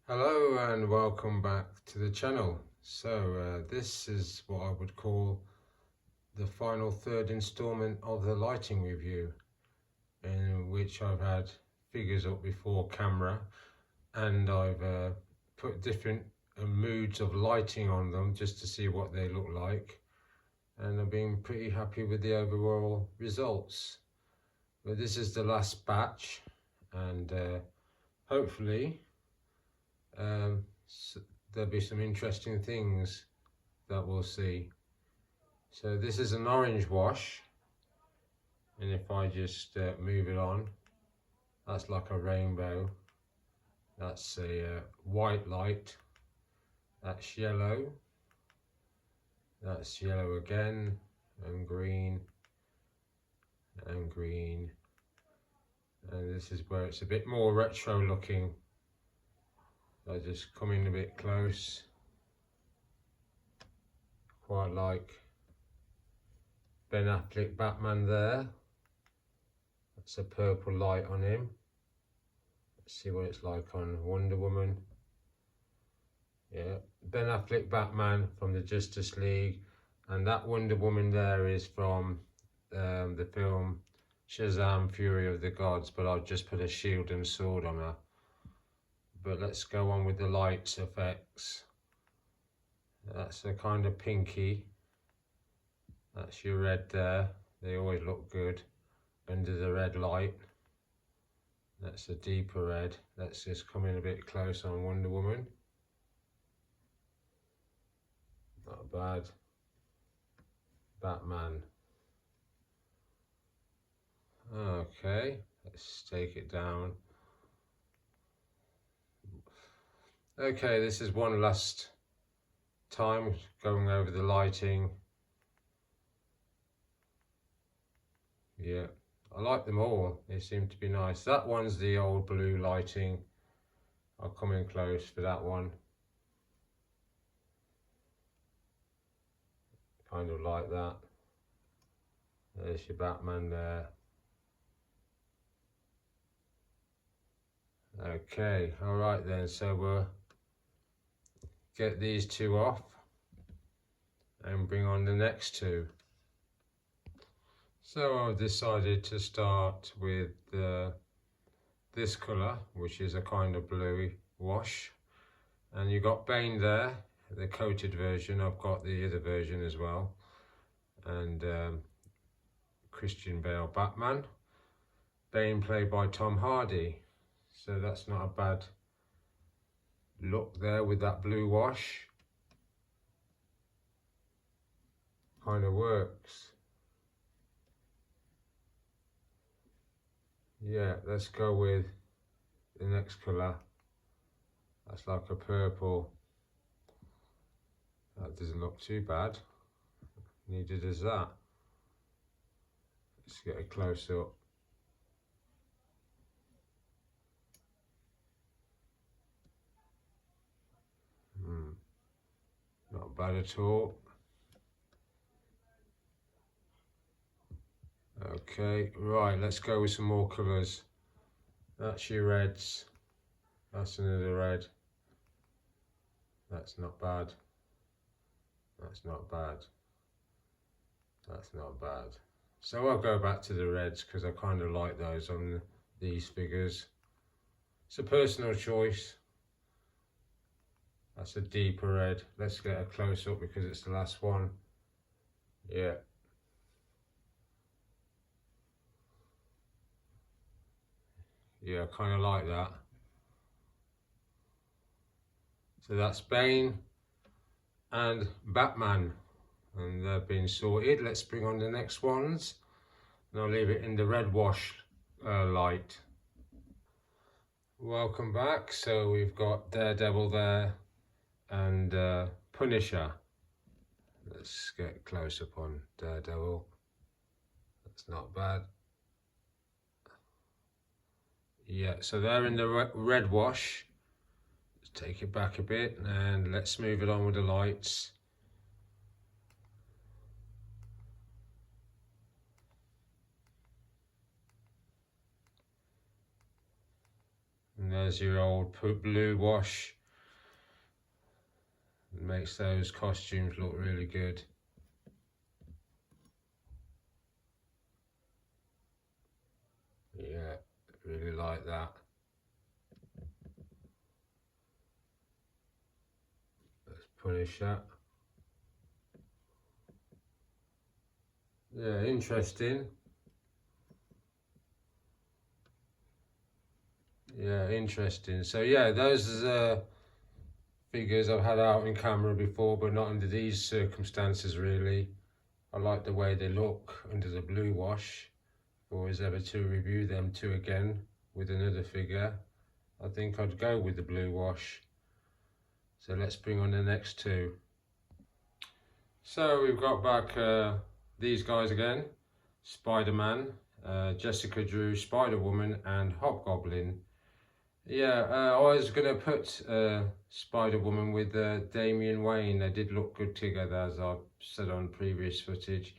Hello and welcome back to the channel. This is what I would call the final third installment of the lighting review, in which I've had figures up before camera and I've put different moods of lighting on them just to see what they look like, and I've been pretty happy with the overall results. But this is the last batch, and hopefully there'll be some interesting things that we'll see. So this is an orange wash, and if I just move it on, that's like a rainbow. That's a white light. That's yellow. That's yellow again, and green, and green. And this is where it's a bit more retro looking. I just come in a bit close. Quite like Ben Affleck Batman there. That's a purple light on him. Let's see what it's like on Wonder Woman. Yeah, Ben Affleck Batman from the Justice League, and that Wonder Woman there is from the film Shazam! Fury of the Gods, but I've just put a shield and sword on her. But let's go on with the lights effects. That's a kind of pinky. That's your red there. They always look good under the red light. That's a deeper red. Let's just come in a bit close on Wonder Woman. Not bad. Batman. Okay, let's take it down. Okay, this is one last time going over the lighting. Yeah, I like them all. They seem to be nice. That one's the old blue lighting. I'll come in close for that one. Kind of like that. There's your Batman there. Okay, all right then. So we'll get these two off and bring on the next two. So I've decided to start with this colour, which is a kind of bluey wash. And you've got Bane there, the coated version. I've got the other version as well. And Christian Bale Batman. Bane played by Tom Hardy. So that's not a bad look there with that blue wash. Kind of works. Yeah, let's go with the next colour. That's like a purple. That doesn't look too bad. Neither does that. Let's get a close up. Not bad at all. Okay, right, let's go with some more colours. That's your reds. That's another red. That's not bad. That's not bad. That's not bad. So I'll go back to the reds because I kind of like those on these figures. It's a personal choice. That's a deeper red. Let's get a close up because it's the last one. Yeah. Yeah, I kind of like that. So that's Bane and Batman, and they've been sorted. Let's bring on the next ones, and I'll leave it in the red wash light. Welcome back. So we've got Daredevil there and Punisher. Let's get close up on Daredevil. That's not bad. Yeah, so they're in the red wash. Let's take it back a bit and let's move it on with the lights. And there's your old blue wash. It makes those costumes look really good. Yeah, really like that. Let's Punisher. Yeah, interesting. Yeah, interesting. So yeah, those are figures I've had out in camera before, but not under these circumstances really. I like the way they look under the blue wash. If I was ever to review them two again with another figure, I think I'd go with the blue wash. So let's bring on the next two. So we've got back these guys again. Spider-Man, Jessica Drew, Spider-Woman and Hobgoblin. Yeah, I was going to put Spider-Woman with Damian Wayne. They did look good together, as I've said on previous footage.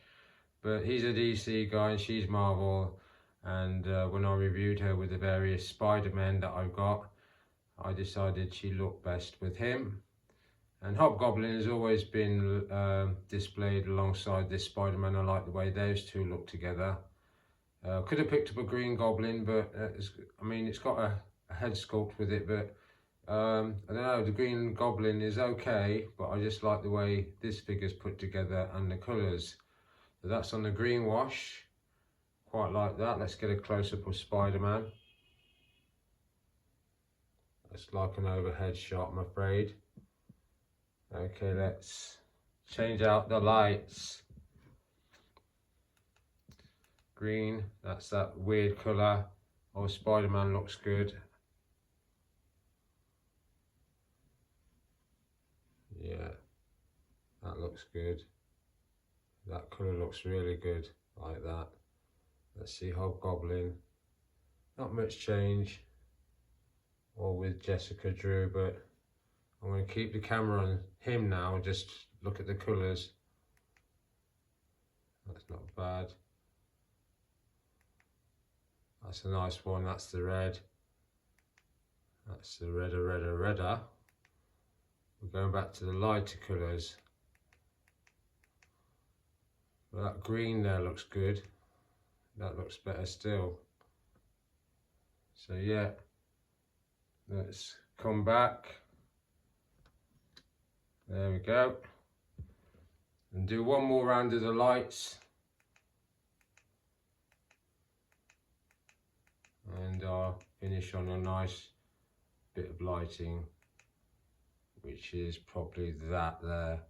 But he's a DC guy and she's Marvel. And when I reviewed her with the various Spider-Men that I've got, I decided she looked best with him. And Hobgoblin has always been displayed alongside this Spider-Man. I like the way those two look together. Could have picked up a Green Goblin, but I mean, it's got a head sculpt with it, but I don't know, the Green Goblin is okay, but I just like the way this figure's put together and the colours. So that's on the green wash, quite like that. Let's get a close-up of Spider-Man. That's like an overhead shot, I'm afraid. Okay, let's change out the lights. Green, that's that weird colour. Oh, Spider-Man looks good. Yeah, that looks good. That colour looks really good, like that. Let's see Hobgoblin. Not much change, or with Jessica Drew, but I'm going to keep the camera on him now and just look at the colours. That's not bad. That's a nice one, that's the red. That's the redder. We're going back to the lighter colours. Well, that green there looks good. That looks better still. So yeah, let's come back. There we go. And do one more round of the lights. And I'll finish on a nice bit of lighting, which is probably that there.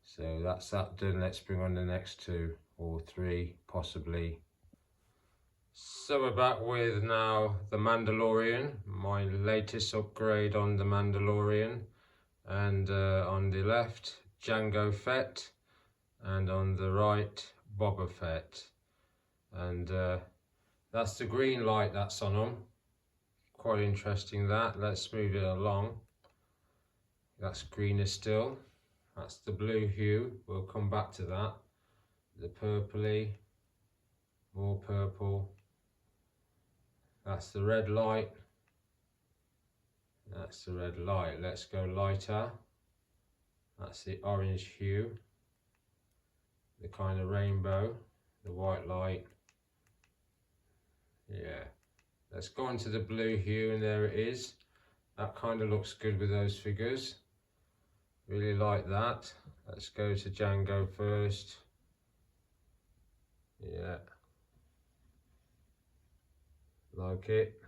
So that's that done. Let's bring on the next two or three possibly. So we're back with now the Mandalorian, my latest upgrade on the Mandalorian. And on the left, Jango Fett, and on the right, Boba Fett. And that's the green light that's on them. Quite interesting that. Let's move it along. That's greener still. That's the blue hue. We'll come back to that. The purpley, more purple. That's the red light. That's the red light. Let's go lighter. That's the orange hue. The kind of rainbow. The white light. Yeah. Let's go into the blue hue, and there it is. That kind of looks good with those figures. Really like that. Let's go to Jango first. Yeah. Like it.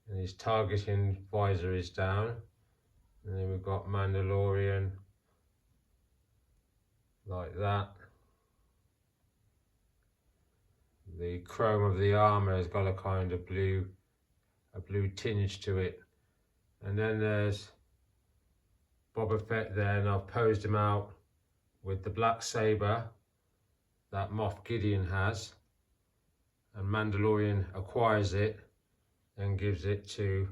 And his targeting visor is down. And then we've got Mandalorian. Like that. The chrome of the armor has got a kind of blue tinge to it. And then there's Boba Fett there, and I've posed him out with the black saber that Moff Gideon has. And Mandalorian acquires it and gives it to,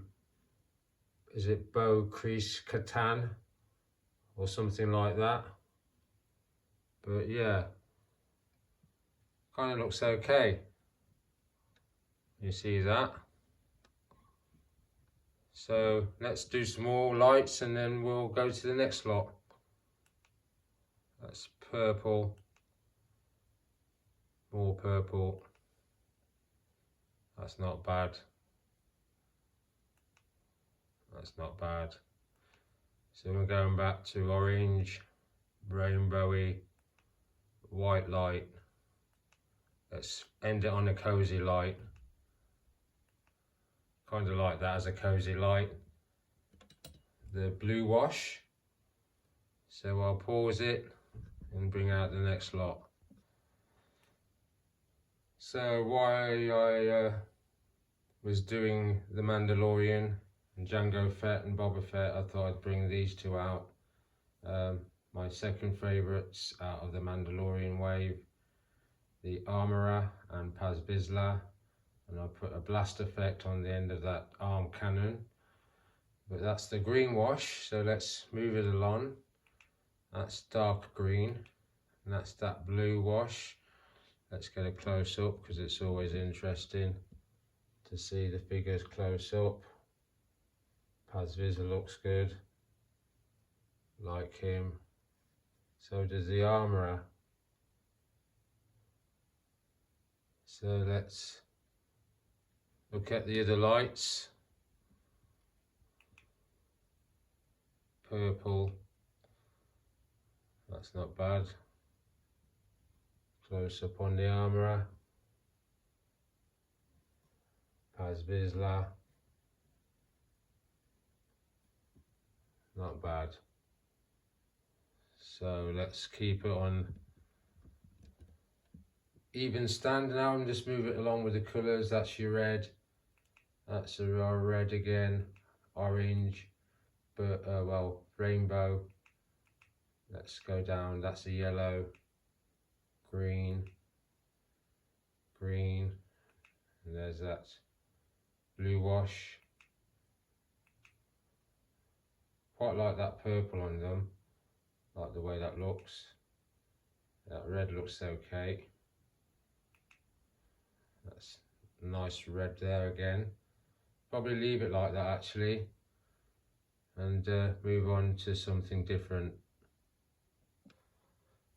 is it Bo-Katan Katan or something like that? But yeah, kind of looks okay. You see that? So let's do some more lights and then we'll go to the next lot. That's purple, more purple. That's not bad. That's not bad. So we're going back to orange, rainbowy, white light. Let's end it on a cozy light. Kind of like that as a cozy light. The blue wash. So I'll pause it and bring out the next lot. So while I was doing The Mandalorian and Jango Fett and Boba Fett, I thought I'd bring these two out. My second favourites out of the Mandalorian wave, the Armorer and Paz Vizsla, and I put a blast effect on the end of that arm cannon. But that's the green wash, so let's move it along. That's dark green, and that's that blue wash. Let's get a close up because it's always interesting to see the figures close up. Paz Vizsla looks good, like him. So does the Armorer. So let's look at the other lights. Purple, that's not bad. Close up on the Armorer. Paz Vizsla, not bad. So let's keep it on even stand now and just move it along with the colours. That's your red, that's our red again, orange, but well, rainbow. Let's go down, that's a yellow, green, green, and there's that blue wash. Quite like that purple on them, like the way that looks. That red looks okay. That's a nice red there again. Probably leave it like that actually, and move on to something different.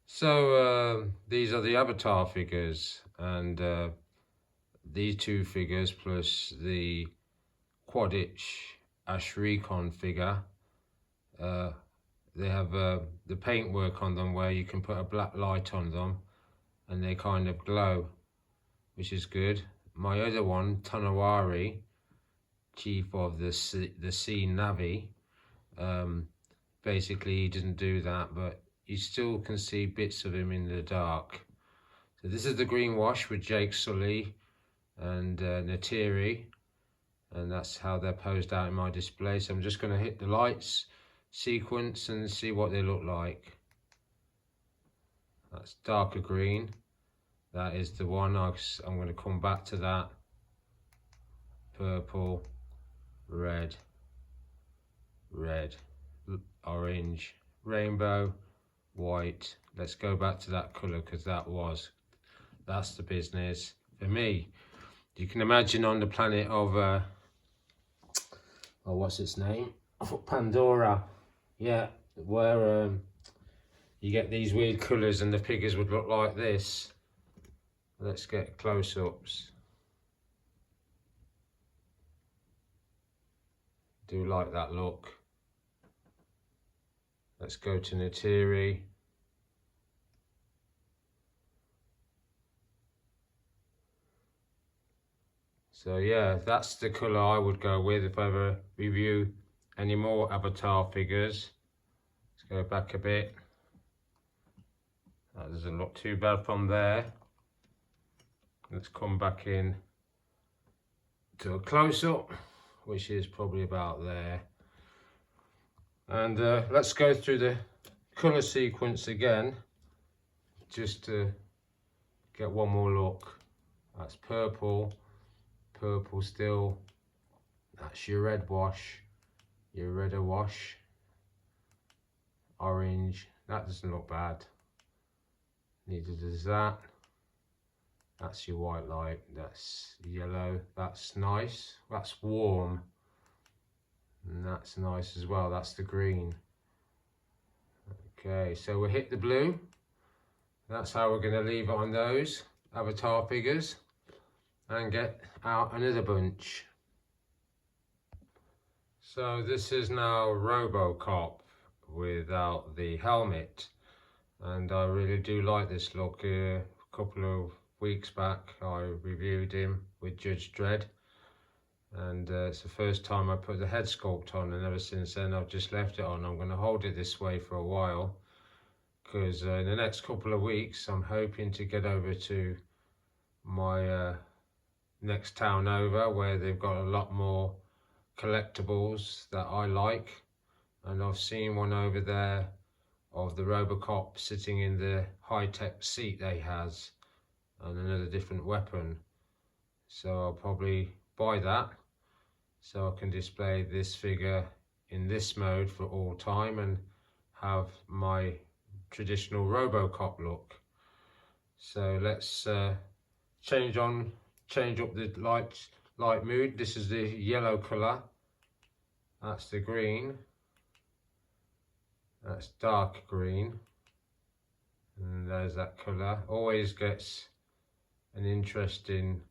So these are the Avatar figures, and these two figures plus the Quidditch Ash Recon figure, they have the paintwork on them where you can put a black light on them and they kind of glow, which is good. My other one, Tonowari, chief of the Sea Na'vi, basically he doesn't do that, but you still can see bits of him in the dark. So this is the green wash with Jake Sully and Neytiri, and that's how they're posed out in my display. So I'm just going to hit the lights sequence and see what they look like. That's darker green. That is the one. I'm going to come back to that. Purple, red, red, orange, rainbow, white. Let's go back to that colour because that's the business for me. You can imagine on the planet of oh, what's its name, Pandora, yeah, where you get these weird colours and the figures would look like this. Let's get close-ups. Do like that look. Let's go to Neytiri. So yeah, that's the colour I would go with if I ever review any more Avatar figures. Let's go back a bit. That doesn't look too bad from there. Let's come back in to a close-up, which is probably about there. And let's go through the colour sequence again, just to get one more look. That's purple, purple still. That's your red wash, your redder wash. Orange, that doesn't look bad. Neither does that. That's your white light. That's yellow. That's nice. That's warm. that's nice as well. That's the green. Okay, so we'll hit the blue. That's how we're going to leave it on those avatar figures and get out another bunch. So this is now RoboCop without the helmet, and I really do like this look. A couple of weeks back I reviewed him with Judge Dredd, and it's the first time I put the head sculpt on, and ever since then I've just left it on. I'm going to hold it this way for a while, because in the next couple of weeks I'm hoping to get over to my next town over, where they've got a lot more collectibles that I like, and I've seen one over there of the RoboCop sitting in the high-tech seat that he has, and another different weapon. So I'll probably buy that so I can display this figure in this mode for all time and have my traditional RoboCop look. So let's change up the light mood. This is the yellow colour, that's the green, that's dark green, and there's that colour. Always gets an interesting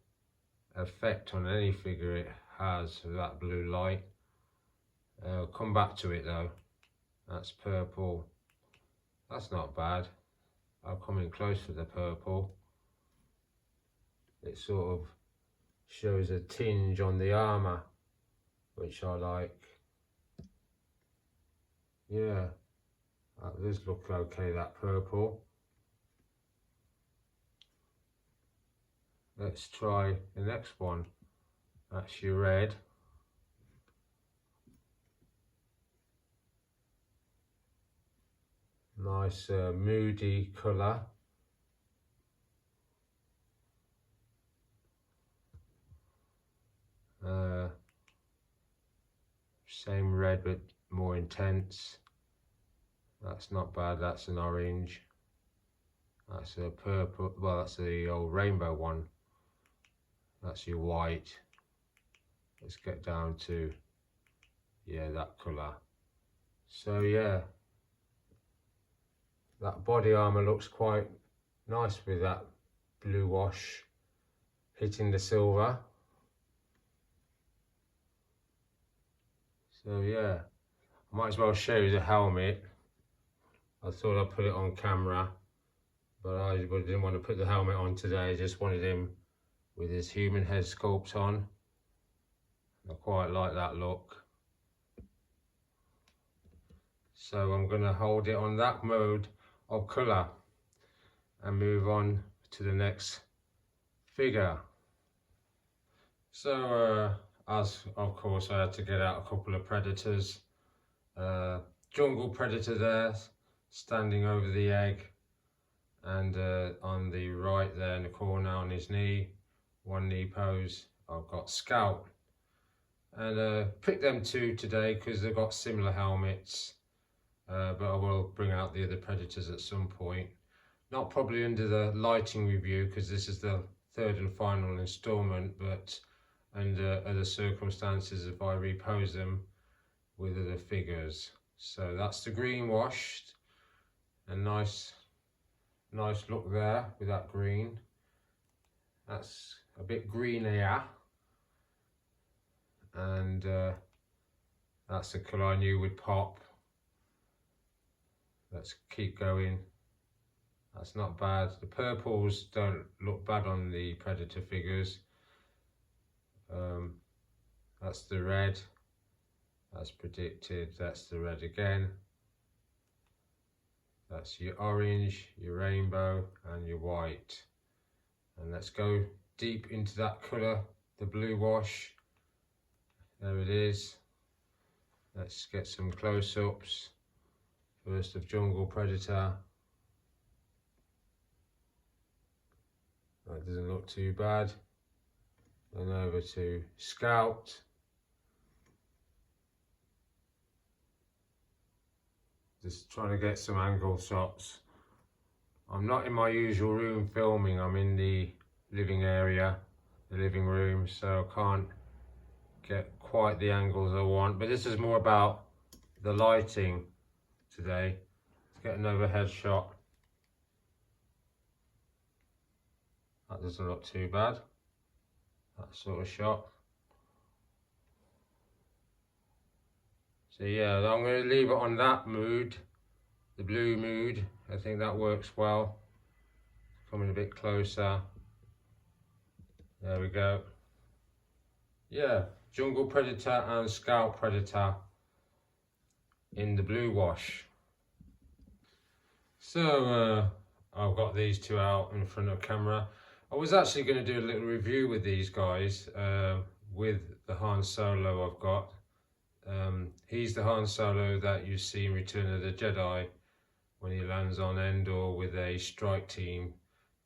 effect on any figure it has with that blue light. Come back to it though. That's purple. That's not bad. I'll come in close to the purple. It sort of shows a tinge on the armour, which I like. Yeah, that does look okay, that purple. Let's try the next one. That's your red. Nice moody colour. Same red but more intense. That's not bad. That's an orange. That's a purple. Well, that's the old rainbow one. That's your white. Let's get down to, yeah, that colour. So yeah, that body armour looks quite nice with that blue wash hitting the silver. So yeah, I might as well show you the helmet. I thought I'd put it on camera, but I didn't want to put the helmet on today. I just wanted him with his human head sculpt on. I quite like that look. So I'm going to hold it on that mode of colour and move on to the next figure. So as of course I had to get out a couple of predators. Jungle predator there, standing over the egg, and on the right there in the corner on his knee, one knee pose, I've got Scout. And picked them two today because they've got similar helmets, but I will bring out the other predators at some point. Not probably under the lighting review, because this is the third and final installment, but under other circumstances if I repose them with other figures. So that's the green washed, a nice look there with that green. That's a bit greenier, and that's the colour I knew would pop. Let's keep going. That's not bad. The purples don't look bad on the predator figures. That's the red, as predicted. That's the red again. That's your orange, your rainbow, and your white. And let's go deep into that colour, the blue wash. There it is. Let's get some close-ups. First of Jungle Predator. That doesn't look too bad. Then over to Scout. Just trying to get some angle shots. I'm not in my usual room filming. I'm in the living area, the living room, so I can't get quite the angles I want, but this is more about the lighting today. Let's get an overhead shot. That doesn't look too bad, that sort of shot. So yeah, I'm going to leave it on that mood, the blue mood. I think that works well. Coming a bit closer. There we go. Yeah, Jungle Predator and Scout Predator in the blue wash. So I've got these two out in front of camera. I was actually going to do a little review with these guys, with the Han Solo I've got. He's the Han Solo that you see in Return of the Jedi when he lands on Endor with a strike team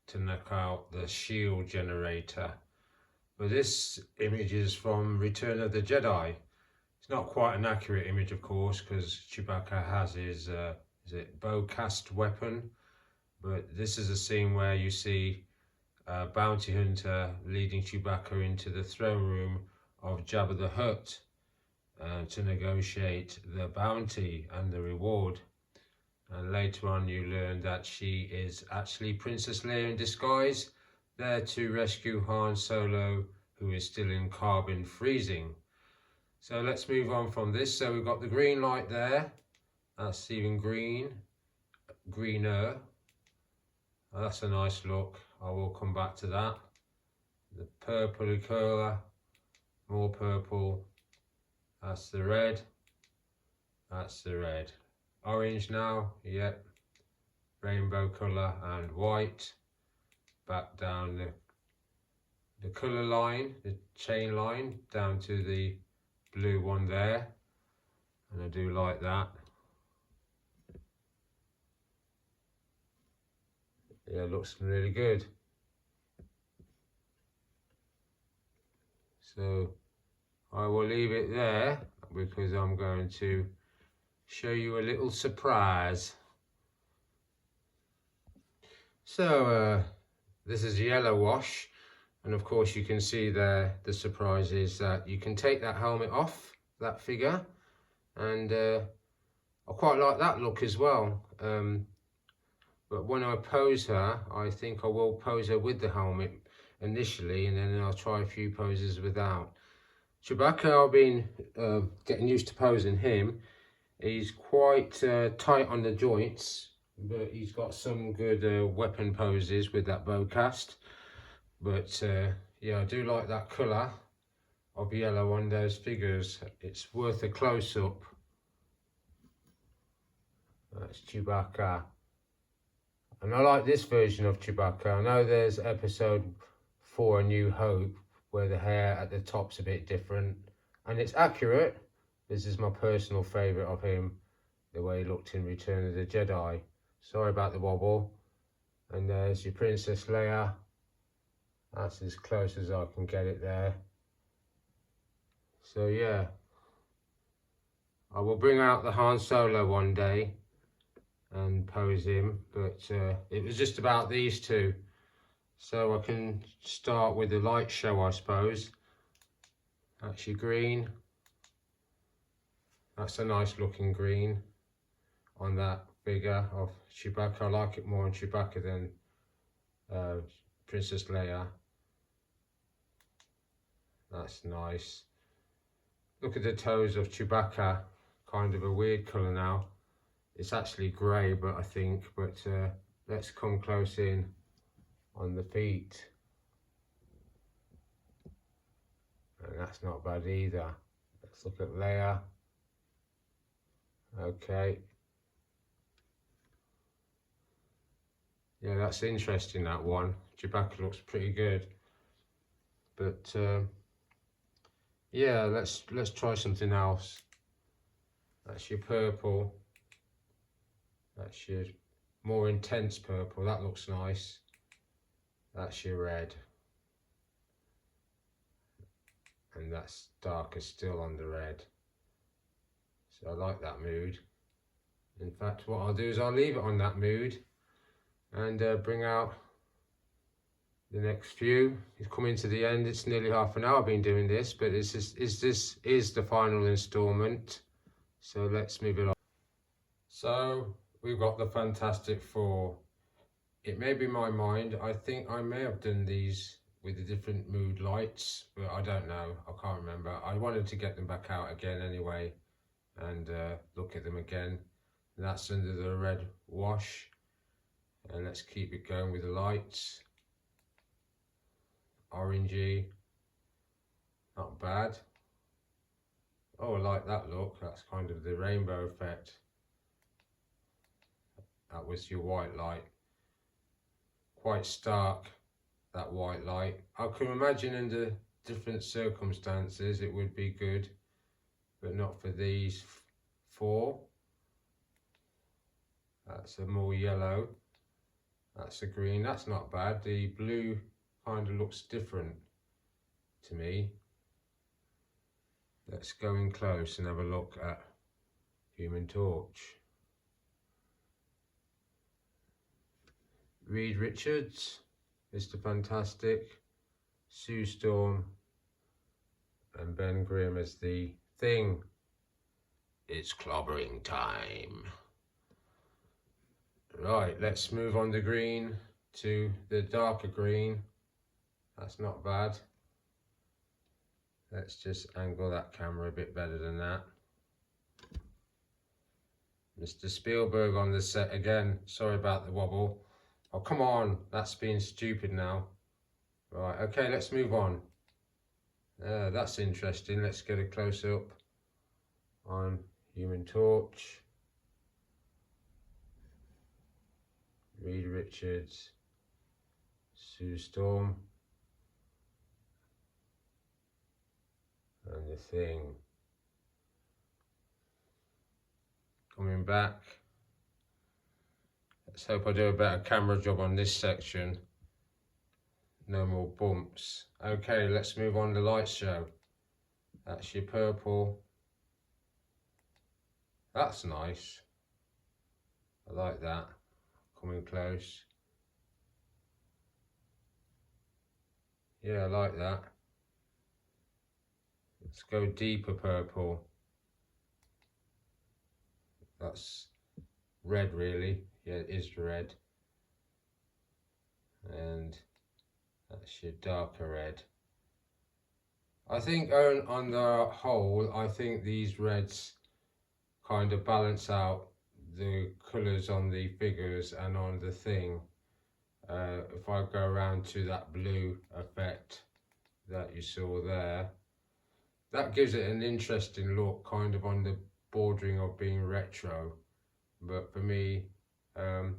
to knock out the shield generator. But this image is from Return of the Jedi. It's not quite an accurate image, of course, because Chewbacca has his is it bowcast weapon, but this is a scene where you see a bounty hunter leading Chewbacca into the throne room of Jabba the Hutt to negotiate the bounty and the reward. And later on you learn that she is actually Princess Leia in disguise, there to rescue Han Solo, who is still in carbon freezing. So let's move on from this. So we've got the green light there. That's even greener. That's a nice look. I will come back to that. The purple colour, more purple. That's the red. That's the red. Orange now, yep. Rainbow colour and white. Back down the colour line, the chain line, down to the blue one there. And I do like that. Yeah, looks really good. So I will leave it there because I'm going to show you a little surprise. So this is yellow wash, and of course you can see there the surprise is that you can take that helmet off, that figure, and I quite like that look as well. But when I pose her, I think I will pose her with the helmet initially, and then I'll try a few poses without. Chewbacca, I've been getting used to posing him. He's quite tight on the joints, but he's got some good weapon poses with that bowcast. But yeah, I do like that colour of yellow on those figures. It's worth a close-up. That's Chewbacca. And I like this version of Chewbacca. I know there's episode 4, A New Hope, where the hair at the top's a bit different. And it's accurate. This is my personal favourite of him, the way he looked in Return of the Jedi. Sorry about the wobble. And there's your Princess Leia. That's as close as I can get it there. So yeah, I will bring out the Han Solo one day and pose him, but it was just about these two. So I can start with the light show, I suppose. That's your green. That's a nice looking green on that figure of Chewbacca. I like it more on Chewbacca than Princess Leia. That's nice. Look at the toes of Chewbacca, kind of a weird colour now. It's actually grey, but I think, but let's come close in on the feet. And that's not bad either. Let's look at Leia. Okay. Yeah, that's interesting, that one. Chewbacca looks pretty good. But yeah, let's try something else. That's your purple. That's your more intense purple. That looks nice. That's your red. And that's darker still on the red. So I like that mood. In fact, what I'll do is I'll leave it on that mood and bring out the next few. It's coming to the end. It's nearly half an hour I've been doing this, but this is the final installment. So let's move it on. So we've got the Fantastic Four. It may be my mind. I think I may have done these with the different mood lights, but I don't know. I can't remember. I wanted to get them back out again anyway and look at them again. And that's under the red wash. And let's keep it going with the lights. Orangey, not bad. Oh, I like that look. That's kind of the rainbow effect. That was your white light. Quite stark, that white light. I can imagine under different circumstances it would be good, but not for these four. That's a more yellow. That's a green. That's not bad. The blue kind of looks different to me. Let's go in close and have a look at Human Torch. Reed Richards, Mr. Fantastic, Sue Storm, and Ben Grimm as the Thing. It's clobbering time. Right, let's move on the green to the darker green. That's not bad. Let's just angle that camera a bit better than that. Mr. Spielberg on the set again. Sorry about the wobble. Oh, come on. That's being stupid now. Right, okay, let's move on. That's interesting. Let's get a close-up on Human Torch. Reed Richards. Sue Storm. And the Thing. Coming back. Let's hope I do a better camera job on this section. No more bumps. Okay, let's move on to light show. That's your purple. That's nice. I like that. Coming close. Yeah, I like that. Let's go deeper purple. That's red really. Yeah, it is red. And that's your darker red. I think on the whole, I think these reds kind of balance out the colours on the figures and on the Thing. If I go around to that blue effect that you saw there, that gives it an interesting look, kind of on the bordering of being retro. But for me, I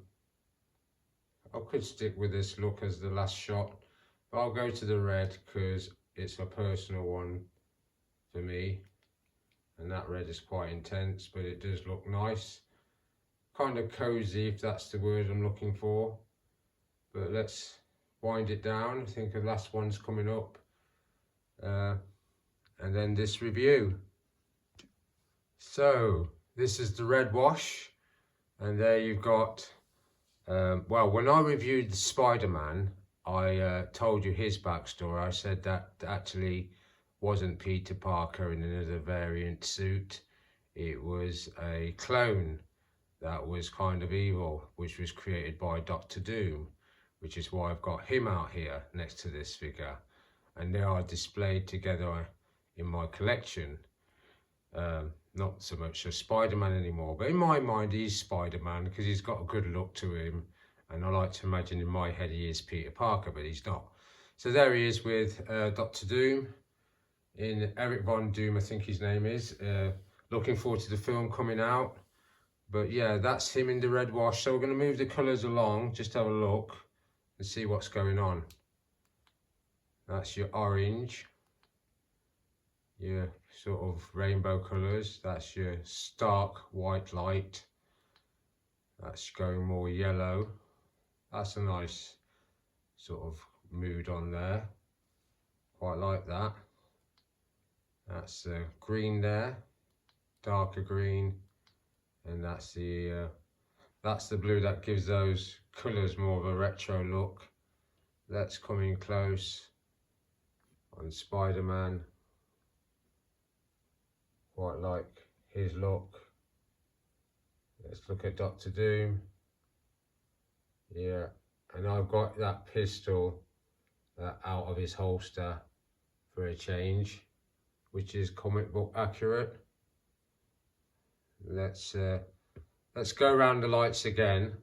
could stick with this look as the last shot, but I'll go to the red because it's a personal one for me, and that red is quite intense, but it does look nice, kind of cozy if that's the word I'm looking for. But let's wind it down. I think the last one's coming up, and then this review. So this is the red wash, and there you've got well, when I reviewed the Spider-Man, I told you his backstory. I said that actually wasn't Peter Parker in another variant suit. It was a clone that was kind of evil, which was created by Dr. Doom, which is why I've got him out here next to this figure. And they are displayed together in my collection. Not so much a Spider-Man anymore, but in my mind he's Spider-Man because he's got a good look to him, and I like to imagine in my head he is Peter Parker, but he's not. So there he is with Dr. Doom, in Eric Von Doom I think his name is. Looking forward to the film coming out. But yeah, that's him in the red wash. So we're going to move the colours along, just have a look and see what's going on. That's your orange, your sort of rainbow colours. That's your stark white light. That's going more yellow. That's a nice sort of mood on there. Quite like that. That's green there, darker green, and that's the blue that gives those colours more of a retro look. Let's come in close on Spider-Man. Quite like his look. Let's look at Doctor Doom. Yeah, and I've got that pistol out of his holster for a change, which is comic book accurate. Let's go around the lights again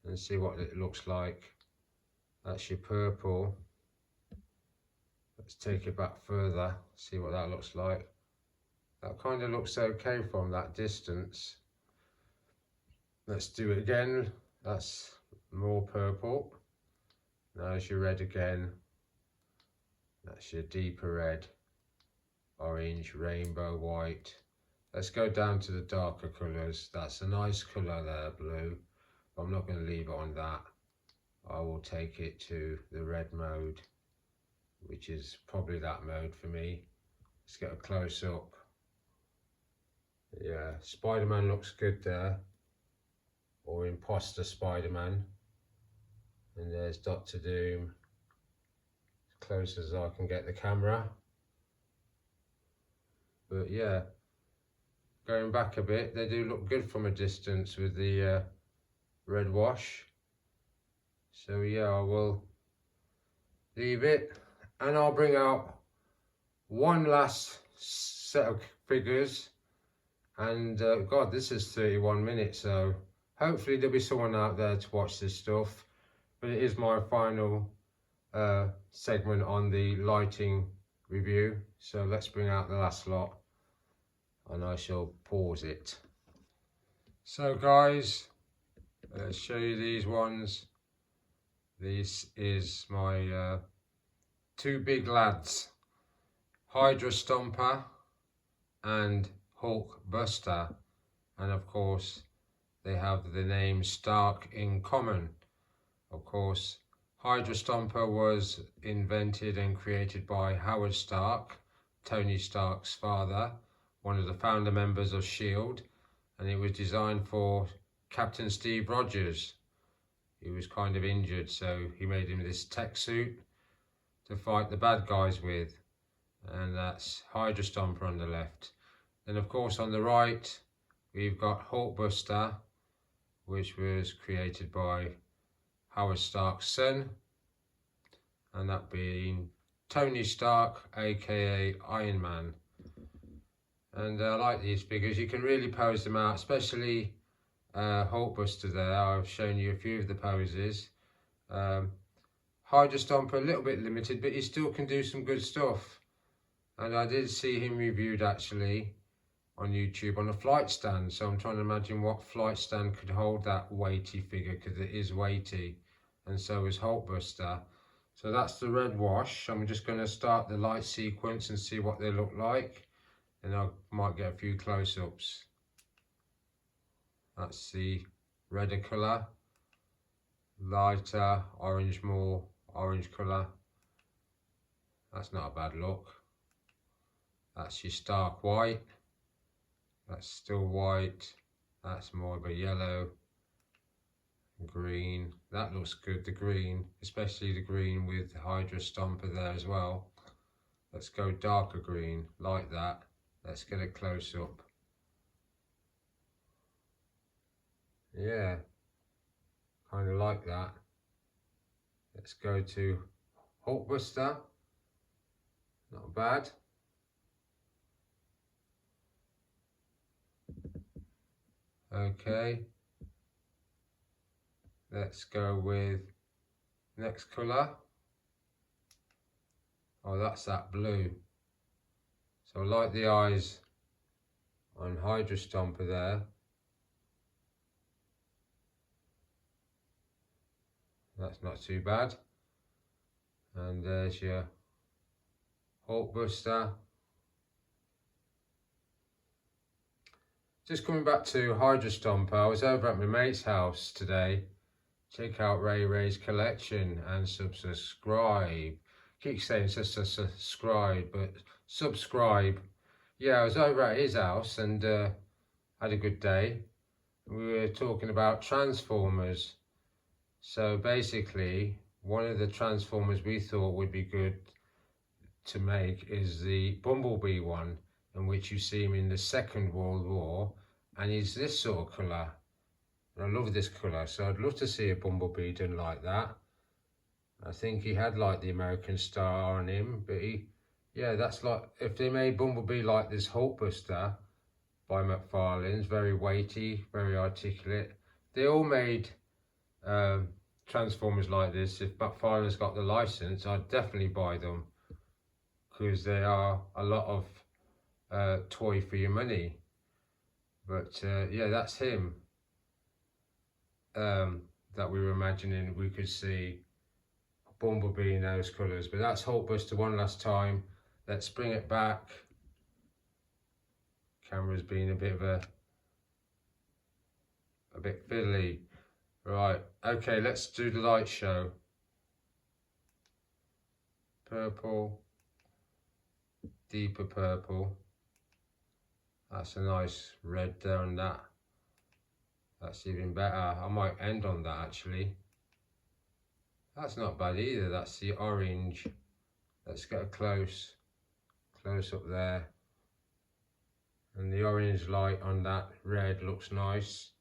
and see what it looks like. That's your purple. Let's take it back further, see what that looks like. That kind of looks okay from that distance. Let's do it again. That's more purple. There's your red again. That's your deeper red, orange, rainbow, white. Let's go down to the darker colours. That's a nice colour there, blue. But I'm not going to leave it on that. I will take it to the red mode, which is probably that mode for me. Let's get a close up. Yeah, Spider-Man looks good there. Or Imposter Spider-Man. And there's Doctor Doom. As close as I can get the camera. But yeah, going back a bit, they do look good from a distance with the red wash. So yeah, I will leave it, and I'll bring out one last set of figures. And God, this is 31 minutes, so hopefully there'll be someone out there to watch this stuff. But it is my final segment on the lighting review. So let's bring out the last lot, and I shall pause it. So guys, let's show you these ones. This is my two big lads, Hydra Stomper and Hulk Buster, and of course they have the name Stark in common. Of course, Hydra Stomper was invented and created by Howard Stark, Tony Stark's father, one of the founder members of S.H.I.E.L.D., and it was designed for Captain Steve Rogers. He was kind of injured, so he made him this tech suit to fight the bad guys with, and that's Hydra Stomper on the left. Then of course on the right we've got Hulk Buster, which was created by Howard Stark's son, and that being Tony Stark, aka Iron Man. And I like these figures. You can really pose them out, especially Hulkbuster there. I've shown you a few of the poses. Hydra Stomper a little bit limited, but he still can do some good stuff. And I did see him reviewed actually on YouTube on a flight stand, so I'm trying to imagine what flight stand could hold that weighty figure, because it is weighty, and so is Hulkbuster. So that's the red wash. I'm just going to start the light sequence and see what they look like, and I might get a few close-ups. That's the redder colour, lighter orange, more orange colour. That's not a bad look. That's your stark white. That's still white. That's more of a yellow. Green. That looks good, the green, especially the green with Hydra Stomper there as well. Let's go darker green, like that. Let's get a close up. Yeah, kind of like that. Let's go to Hulkbuster. Not bad. Okay. Let's go with next colour. Oh, that's that blue. So I like the eyes on Hydra Stomper there. That's not too bad. And there's your Hulkbuster. Just coming back to Hydra Stomper, I was over at my mate's house today. Check out Ray Ray's collection and subscribe. Keep saying subscribe, but subscribe. Yeah, I was over at his house and had a good day. We were talking about Transformers. So basically, one of the Transformers we thought would be good to make is the Bumblebee one, in which you see him in the Second World War, and he's this sort of colour. I love this colour, so I'd love to see a Bumblebee done like that. I think he had like the American star on him, but yeah, that's like, if they made Bumblebee like this Hulkbuster by McFarlane's, very weighty, very articulate. They all made Transformers like this. If McFarlane's got the license, I'd definitely buy them, because they are a lot of toy for your money. But yeah, that's him that we were imagining we could see Bumblebee in those colours. But that's Hulkbuster one last time. Let's bring it back. Camera's been a bit fiddly. Right, okay, let's do the light show. Purple, deeper purple. That's a nice red there on that. That's even better. I might end on that actually. That's not bad either. That's the orange. Let's get a close up there. And the orange light on that red looks nice.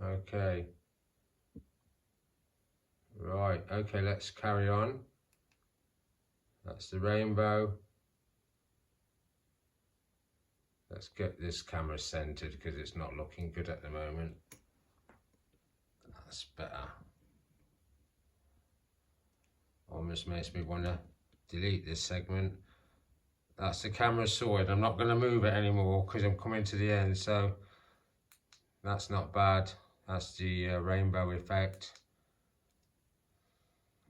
Okay. Right, okay, let's carry on. That's the rainbow. Let's get this camera centered because it's not looking good at the moment. That's better. Almost makes me want to delete this segment. That's the camera sorted. I'm not going to move it anymore because I'm coming to the end, so that's not bad. That's the rainbow effect.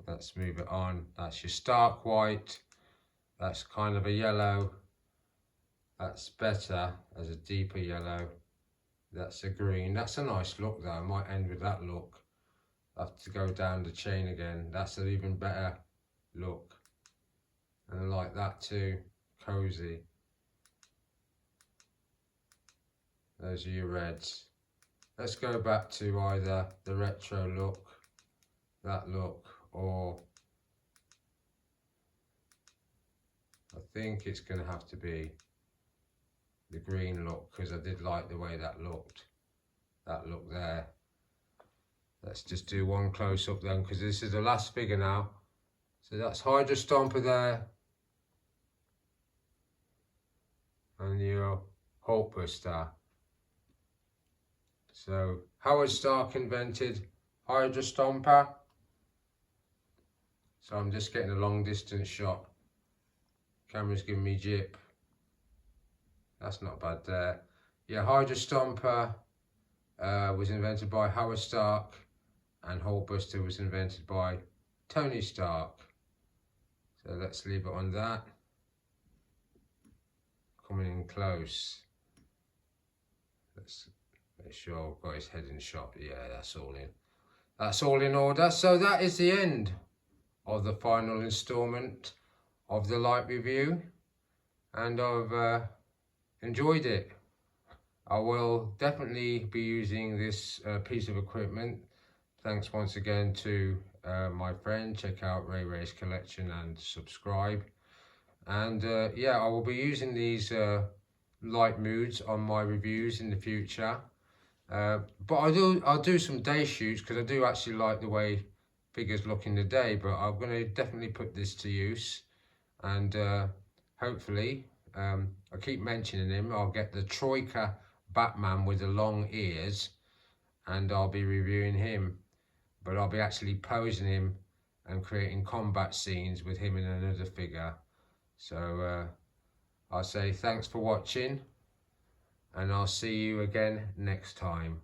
Let's move it on. That's your stark white. That's kind of a yellow. That's better as a deeper yellow. That's a green. That's a nice look though. I might end with that look. I have to go down the chain again. That's an even better look. And I like that too. Cozy. Those are your reds. Let's go back to either the retro look, that look, or I think it's going to have to be the green look, because I did like the way that looked there. Let's just do one close up then, because this is the last figure now. So that's Hydra Stomper there, and your Hulkbuster. So Howard Stark invented Hydra Stomper. So I'm just getting a long distance shot. Camera's giving me jip. That's not bad there. Yeah, Hydra Stomper was invented by Howard Stark, and Hulkbuster was invented by Tony Stark. So let's leave it on that. Coming in close. Let's make sure I've got his head in shot. Yeah, that's all in. That's all in order. So that is the end of the final installment of the light review, and I've enjoyed it. I will definitely be using this piece of equipment. Thanks once again to my friend. Check out Ray Ray's collection and subscribe. And yeah, I will be using these light moods on my reviews in the future. But I'll do some day shoots, because I do actually like the way figures look in the day. But I'm going to definitely put this to use, and hopefully, I keep mentioning him, I'll get the Troika Batman with the long ears, and I'll be reviewing him. But I'll be actually posing him and creating combat scenes with him in another figure. So I'll say thanks for watching, and I'll see you again next time.